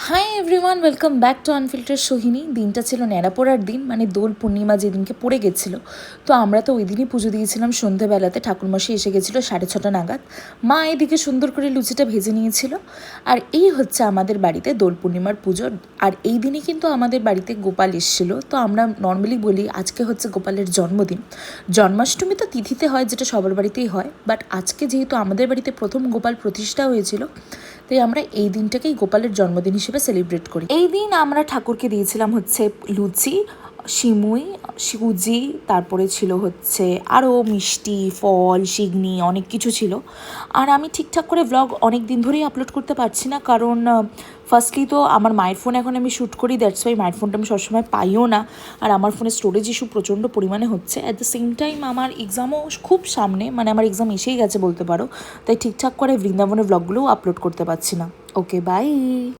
Hi everyone, welcome back to unfilter Sohini. দিনটা ছিল ন্যাড়া পোড়ার দিন, মানে দোল পূর্ণিমা যেদিনকে পড়ে গেছিলো। তো আমরা তো ওই দিনই পুজো দিয়েছিলাম সন্ধ্যেবেলাতে। ঠাকুরমশাই এসে গেছিলো 6:30 নাগাদ। মা এদিকে সুন্দর করে লুচিটা ভেজে নিয়েছিল। আর এই হচ্ছে আমাদের বাড়িতে দোল পূর্ণিমার পুজো। আর এই দিনই কিন্তু আমাদের বাড়িতে গোপাল এসেছিলো। তো আমরা নর্মালি বলি আজকে হচ্ছে গোপালের জন্মদিন। জন্মাষ্টমী তো তিথিতে হয়, যেটা সবার বাড়িতেই হয়, বাট আজকে যেহেতু আমাদের বাড়িতে প্রথম গোপাল প্রতিষ্ঠা হয়েছিল, তাই আমরা এই দিনটাকেই গোপালের জন্মদিন হিসেবে সেলিব্রেট করি। এই দিন আমরা ঠাকুরকে দিয়েছিলাম হচ্ছে লুচি, সিমুই, সুজি, তারপরে ছিল হচ্ছে আরও মিষ্টি, ফল, সিগনি, অনেক কিছু ছিল। আর আমি ঠিকঠাক করে ব্লগ অনেক দিন ধরেই আপলোড করতে পারছি না, কারণ ফার্স্টলি তো আমার মায়ের ফোন এখন আমি শ্যুট করি, দ্যাটস ওয়াই মায়ের ফোনটা আমি সবসময় পাইও না। আর আমার ফোনে স্টোরেজ ইস্যু প্রচণ্ড পরিমাণে হচ্ছে। অ্যাট দ্য সেম টাইম আমার এক্সামও খুব সামনে, মানে আমার এক্সাম এসেই গেছে বলতে পারো। তাই ঠিকঠাক করে বৃন্দাবনের ব্লগগুলোও আপলোড করতে পারছি না। ওকে, বাই।